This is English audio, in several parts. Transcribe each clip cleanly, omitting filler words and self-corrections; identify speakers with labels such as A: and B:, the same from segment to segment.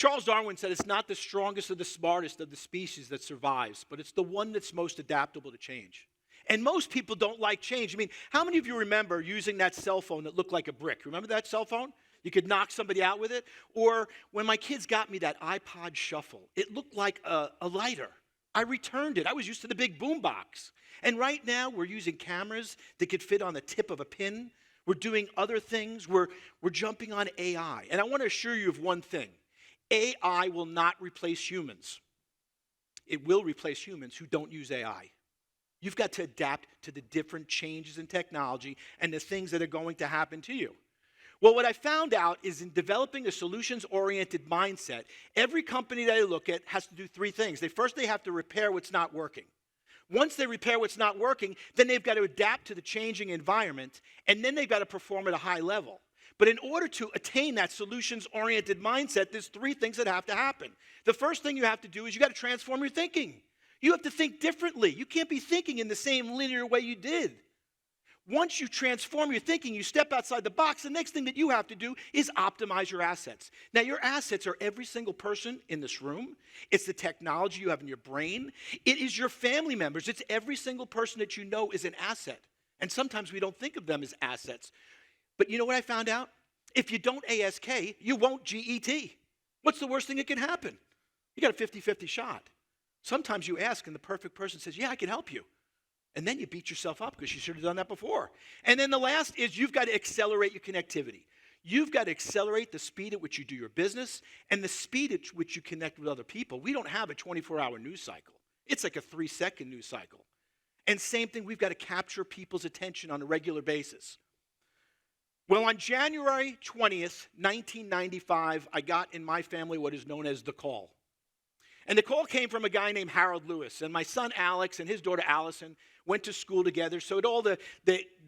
A: Charles Darwin said it's not the strongest or the smartest of the species that survives, but it's the one that's most adaptable to change. And most people don't like change. I mean, how many of you remember using that cell phone that looked like a brick? Remember that cell phone? You could knock somebody out with it. Or when my kids got me that iPod Shuffle, it looked like a lighter. I returned it. I was used to the big boom box. And right now, we're using cameras that could fit on the tip of a pin. We're doing other things. We're jumping on AI. And I want to assure you of one thing. AI will not replace humans. It will replace humans who don't use AI. You've got to adapt to the different changes in technology and the things that are going to happen to you. Well, what I found out is in developing a solutions-oriented mindset, every company that I look at has to do three things. First, they have to repair what's not working. Once they repair what's not working, then they've got to adapt to the changing environment, and then they've got to perform at a high level. But in order to attain that solutions-oriented mindset, there's three things that have to happen. The first thing you have to do is you got to transform your thinking. You have to think differently. You can't be thinking in the same linear way you did. Once you transform your thinking, you step outside the box, the next thing that you have to do is optimize your assets. Now, your assets are every single person in this room. It's the technology you have in your brain. It is your family members. It's every single person that you know is an asset. And sometimes we don't think of them as assets. But you know what I found out? If you don't ASK, you won't GET. What's the worst thing that can happen? You got a 50-50 shot. Sometimes you ask and the perfect person says, yeah, I can help you. And then you beat yourself up because you should have done that before. And then the last is you've got to accelerate your connectivity. You've got to accelerate the speed at which you do your business and the speed at which you connect with other people. We don't have a 24-hour news cycle. It's like a 3-second news cycle. And same thing, we've got to capture people's attention on a regular basis. Well, on January 20th, 1995, I got in my family what is known as the call. And the call came from a guy named Harold Lewis. And my son Alex and his daughter Allison went to school together. So at all the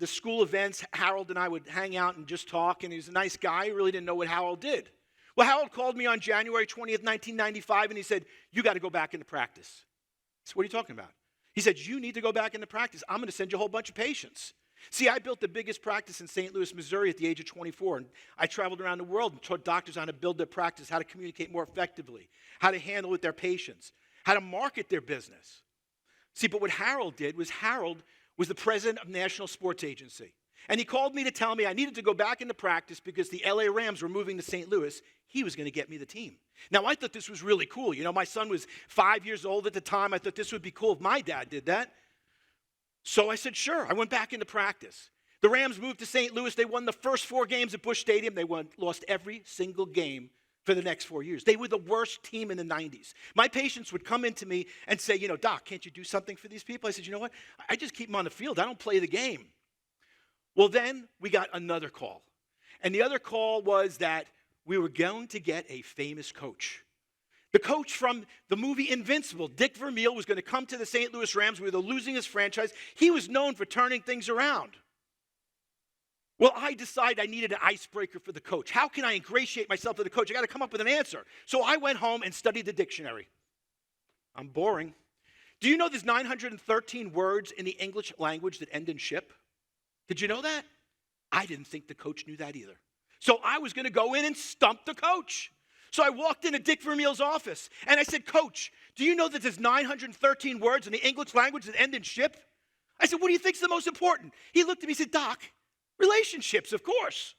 A: school events, Harold and I would hang out and just talk. And he was a nice guy. He really didn't know what Harold did. Well, Harold called me on January 20th, 1995, and he said, you got to go back into practice. I said, what are you talking about? He said, you need to go back into practice. I'm going to send you a whole bunch of patients. See, I built the biggest practice in St. Louis, Missouri at the age of 24. And I traveled around the world and taught doctors how to build their practice, how to communicate more effectively, how to handle with their patients, how to market their business. See, but what Harold did was Harold was the president of National Sports Agency. And he called me to tell me I needed to go back into practice because the LA Rams were moving to St. Louis. He was going to get me the team. Now, I thought this was really cool. You know, my son was 5 years old at the time. I thought this would be cool if my dad did that. So I said, sure. I went back into practice. The Rams moved to St. Louis. They won the first 4 games at Busch Stadium. They lost every single game for the next 4 years. They were the worst team in the 90s. My patients would come into me and say, you know, Doc, can't you do something for these people? I said, you know what? I just keep them on the field. I don't play the game. Well, then we got another call. And the other call was that we were going to get a famous coach. The coach from the movie Invincible, Dick Vermeil, was going to come to the St. Louis Rams. We were the losingest franchise. He was known for turning things around. Well, I decided I needed an icebreaker for the coach. How can I ingratiate myself to the coach? I got to come up with an answer. So I went home and studied the dictionary. I'm boring. Do you know there's 913 words in the English language that end in ship? Did you know that? I didn't think the coach knew that either. So I was going to go in and stump the coach. So I walked into Dick Vermeil's office, and I said, Coach, do you know that there's 913 words in the English language that end in ship? I said, what do you think is the most important? He looked at me and said, Doc, relationships, of course.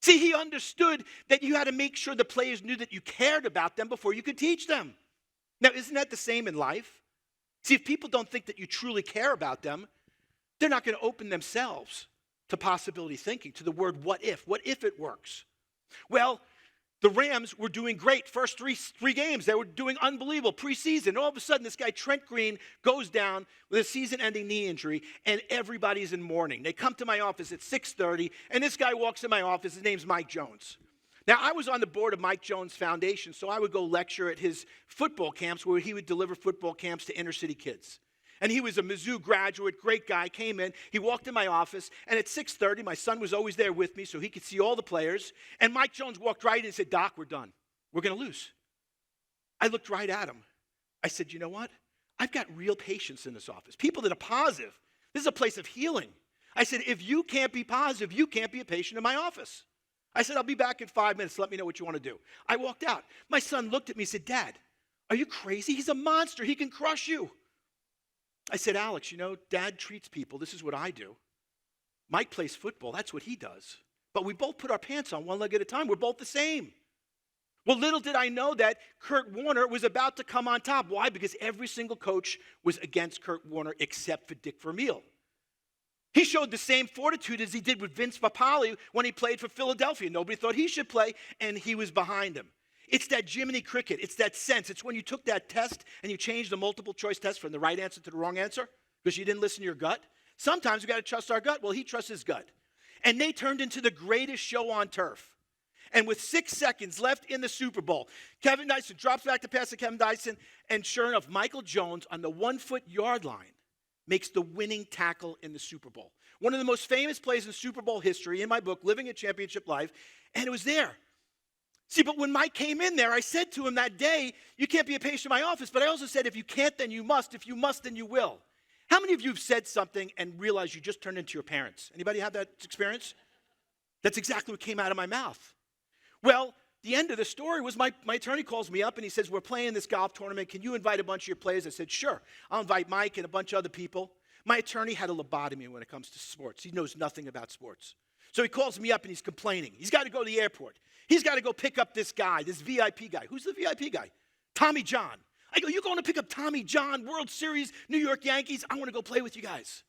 A: See, he understood that you had to make sure the players knew that you cared about them before you could teach them. Now, isn't that the same in life? See, if people don't think that you truly care about them, they're not going to open themselves to possibility thinking, to the word what if it works. Well, the Rams were doing great. First three games, they were doing unbelievable preseason. All of a sudden, this guy, Trent Green, goes down with a season-ending knee injury, and everybody's in mourning. They come to my office at 6:30, and this guy walks in my office. His name's Mike Jones. Now, I was on the board of Mike Jones Foundation, so I would go lecture at his football camps where he would deliver football camps to inner-city kids. And he was a Mizzou graduate, great guy, came in. He walked in my office, and at 6:30, my son was always there with me so he could see all the players. And Mike Jones walked right in and said, Doc, we're done. We're going to lose. I looked right at him. I said, you know what? I've got real patients in this office, people that are positive. This is a place of healing. I said, if you can't be positive, you can't be a patient in my office. I said, I'll be back in 5 minutes. Let me know what you want to do. I walked out. My son looked at me and said, Dad, are you crazy? He's a monster. He can crush you. I said, Alex, Dad treats people. This is what I do. Mike plays football. That's what he does. But we both put our pants on one leg at a time. We're both the same. Well, little did I know that Kurt Warner was about to come on top. Why? Because every single coach was against Kurt Warner except for Dick Vermeil. He showed the same fortitude as he did with Vince Papale when he played for Philadelphia. Nobody thought he should play, and he was behind him. It's that Jiminy Cricket. It's that sense. It's when you took that test and you changed the multiple choice test from the right answer to the wrong answer because you didn't listen to your gut. Sometimes we got to trust our gut. Well, he trusts his gut. And they turned into the greatest show on turf. And with 6 seconds left in the Super Bowl, Kevin Dyson drops back to pass to Kevin Dyson, and sure enough, Michael Jones on the 1-foot yard line makes the winning tackle in the Super Bowl. One of the most famous plays in Super Bowl history in my book, Living a Championship Life, and it was there. See, but when Mike came in there, I said to him that day, you can't be a patient in my office, but I also said, if you can't, then you must. If you must, then you will. How many of you have said something and realized you just turned into your parents? Anybody have that experience? That's exactly what came out of my mouth. Well, the end of the story was my attorney calls me up and he says, we're playing this golf tournament. Can you invite a bunch of your players? I said, sure. I'll invite Mike and a bunch of other people. My attorney had a lobotomy when it comes to sports. He knows nothing about sports. So he calls me up and he's complaining. He's got to go to the airport. He's got to go pick up this guy, this VIP guy. Who's the VIP guy? Tommy John. I go, you're going to pick up Tommy John, World Series, New York Yankees? I want to go play with you guys.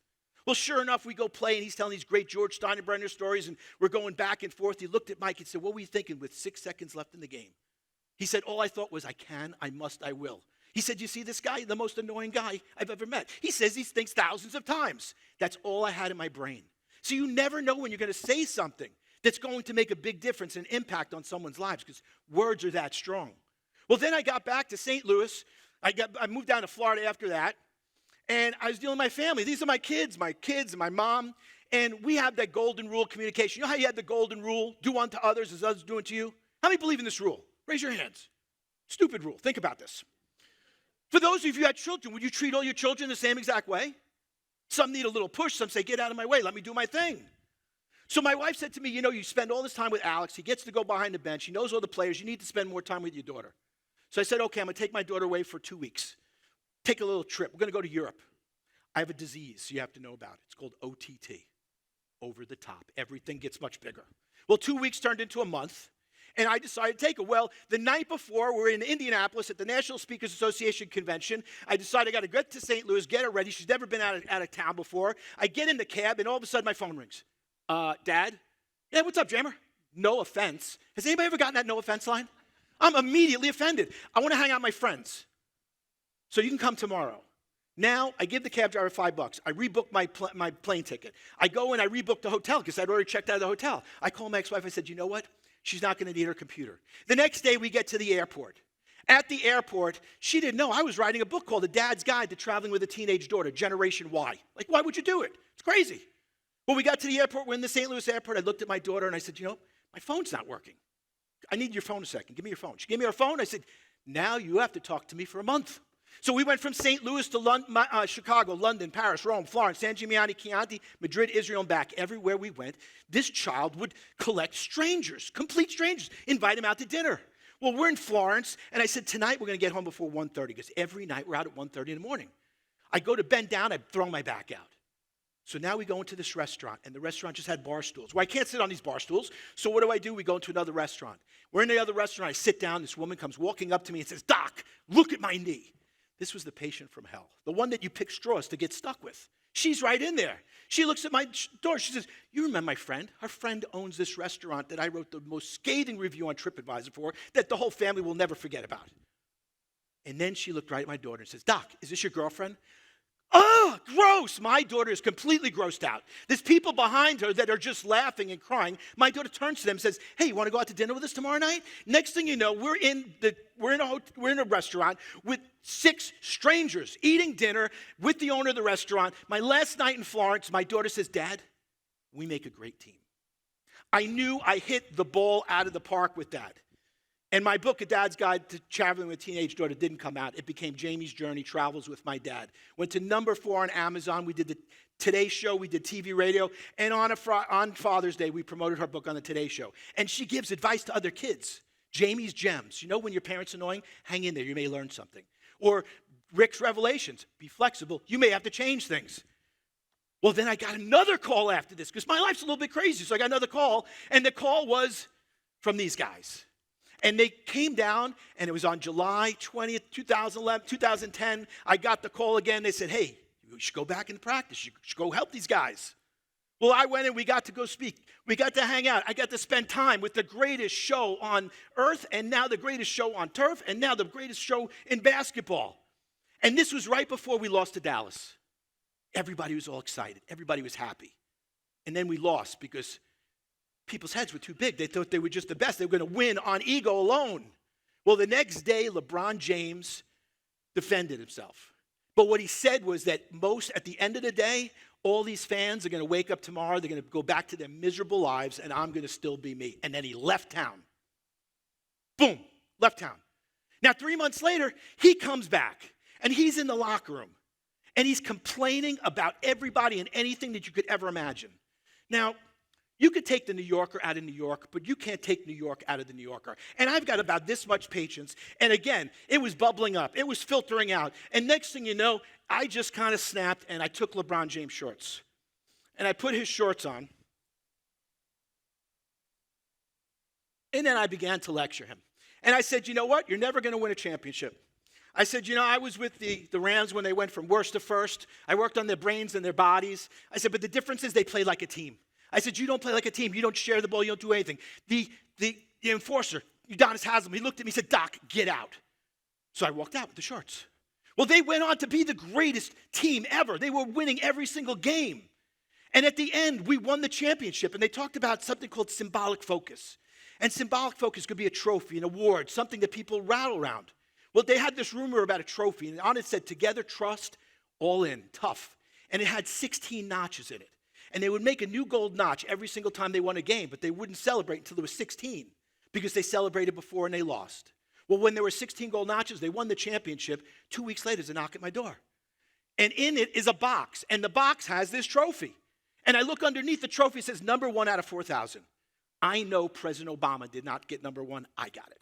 A: Well, sure enough, we go play, and he's telling these great George Steinbrenner stories, and we're going back and forth. He looked at Mike and said, what were you thinking with 6 seconds left in the game? He said, all I thought was, I can, I must, I will. He said, you see this guy, the most annoying guy I've ever met. He says these things thousands of times. That's all I had in my brain. So you never know when you're going to say something that's going to make a big difference and impact on someone's lives because words are that strong. Well, then I got back to St. Louis. I moved down to Florida after that, and I was dealing with my family. These are my kids and my mom, and we have that golden rule communication. You know how you had the golden rule, do unto others as others do unto you? How many believe in this rule? Raise your hands. Stupid rule. Think about this. For those of you who had children, would you treat all your children the same exact way? Some need a little push. Some say, get out of my way. Let me do my thing. So my wife said to me, you spend all this time with Alex. He gets to go behind the bench. He knows all the players. You need to spend more time with your daughter. So I said, okay, I'm going to take my daughter away for 2 weeks. Take a little trip. We're going to go to Europe. I have a disease you have to know about. It's called OTT, over the top. Everything gets much bigger. Well, 2 weeks turned into a month, and I decided to take her. Well, the night before, we're in Indianapolis at the National Speakers Association convention. I decided I got to get to St. Louis, get her ready. She's never been out of town before. I get in the cab, and all of a sudden, my phone rings. Dad? Yeah, what's up, Jammer? No offense. Has anybody ever gotten that no offense line? I'm immediately offended. I want to hang out with my friends. So you can come tomorrow. Now, I give the cab driver $5. I rebook my plane ticket. I go and I rebook the hotel because I'd already checked out of the hotel. I call my ex-wife. I said, you know what? She's not going to need her computer. The next day, we get to the airport. At the airport, she didn't know I was writing a book called The Dad's Guide to Traveling with a Teenage Daughter, Generation Y. Like, why would you do it? It's crazy. When we got to the airport, we're in the St. Louis airport. I looked at my daughter and I said, my phone's not working. I need your phone a second. Give me your phone. She gave me her phone. I said, now you have to talk to me for a month. So we went from St. Louis to Chicago, London, Paris, Rome, Florence, San Gimignano, Chianti, Madrid, Israel, and back. Everywhere we went, this child would collect strangers, complete strangers, invite him out to dinner. Well, we're in Florence, and I said, tonight we're going to get home before 1:30 because every night we're out at 1:30 in the morning. I go to bend down, I throw my back out. So now we go into this restaurant, and the restaurant just had bar stools. Well, I can't sit on these bar stools, so what do? We go into another restaurant. We're in the other restaurant. I sit down. This woman comes walking up to me and says, Doc, look at my knee. This was the patient from hell, the one that you pick straws to get stuck with. She's right in there. She looks at my door. She says, you remember my friend? Our friend owns this restaurant that I wrote the most scathing review on TripAdvisor for that the whole family will never forget about. And then she looked right at my daughter and says, Doc, is this your girlfriend? Oh, gross. My daughter is completely grossed out. There's people behind her that are just laughing and crying. My daughter turns to them and says, hey, you want to go out to dinner with us tomorrow night? Next thing you know, we're in a restaurant with 6 strangers eating dinner with the owner of the restaurant. My last night in Florence, my daughter says, Dad, we make a great team. I knew I hit the ball out of the park with that. And my book, A Dad's Guide to Traveling with a Teenage Daughter, didn't come out. It became Jamie's Journey, Travels with My Dad. Went to #4 on Amazon. We did the Today Show. We did TV, radio. And on Father's Day, we promoted her book on the Today Show. And she gives advice to other kids. Jamie's Gems. You know when your parents are annoying? Hang in there. You may learn something. Or Rick's Revelations. Be flexible. You may have to change things. Well, then I got another call after this because my life's a little bit crazy. So I got another call. And the call was from these guys. And they came down, and it was on July 20th, 2011, 2010. I got the call again. They said, hey, you should go back into practice. You should go help these guys. Well, I went and we got to go speak. We got to hang out. I got to spend time with the greatest show on earth, and now the greatest show on turf, and now the greatest show in basketball. And this was right before we lost to Dallas. Everybody was all excited. Everybody was happy. And then we lost because people's heads were too big. They thought they were just the best. They were going to win on ego alone. Well, the next day, LeBron James defended himself. But what he said was that at the end of the day, all these fans are going to wake up tomorrow. They're going to go back to their miserable lives, and I'm going to still be me. And then he left town. Boom, left town. Now, 3 months later, he comes back, and he's in the locker room, and he's complaining about everybody and anything that you could ever imagine. Now, you could take the New Yorker out of New York, but you can't take New York out of the New Yorker. And I've got about this much patience. And again, it was bubbling up. It was filtering out. And next thing you know, I just kind of snapped, and I took LeBron James shorts. And I put his shorts on. And then I began to lecture him. And I said, you know what? You're never going to win a championship. I said, you know, I was with the Rams when they went from worst to first. I worked on their brains and their bodies. I said, but the difference is they play like a team. I said, you don't play like a team. You don't share the ball. You don't do anything. The enforcer, Udonis Haslem, he looked at me and said, Doc, get out. So I walked out with the shorts. Well, they went on to be the greatest team ever. They were winning every single game. And at the end, we won the championship. And they talked about something called symbolic focus. And symbolic focus could be a trophy, an award, something that people rattle around. Well, they had this rumor about a trophy. And on it said, together, trust, all in, tough. And it had 16 notches in it. And they would make a new gold notch every single time they won a game, but they wouldn't celebrate until there was 16 because they celebrated before and they lost. Well, when there were 16 gold notches, they won the championship. 2 weeks later, there's a knock at my door. And in it is a box, and the box has this trophy. And I look underneath the trophy, it says #1 out of 4,000. I know President Obama did not get #1. I got it.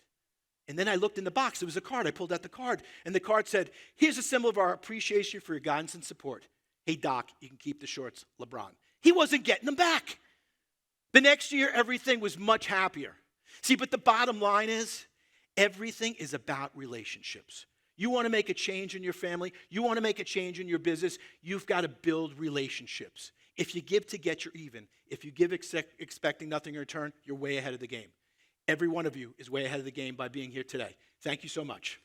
A: And then I looked in the box. There was a card. I pulled out the card, and the card said, here's a symbol of our appreciation for your guidance and support. Hey, Doc, you can keep the shorts, LeBron. He wasn't getting them back. The next year, everything was much happier. See, but the bottom line is, everything is about relationships. You want to make a change in your family, you want to make a change in your business, you've got to build relationships. If you give to get, you're even. If you give expecting nothing in return, you're way ahead of the game. Every one of you is way ahead of the game by being here today. Thank you so much.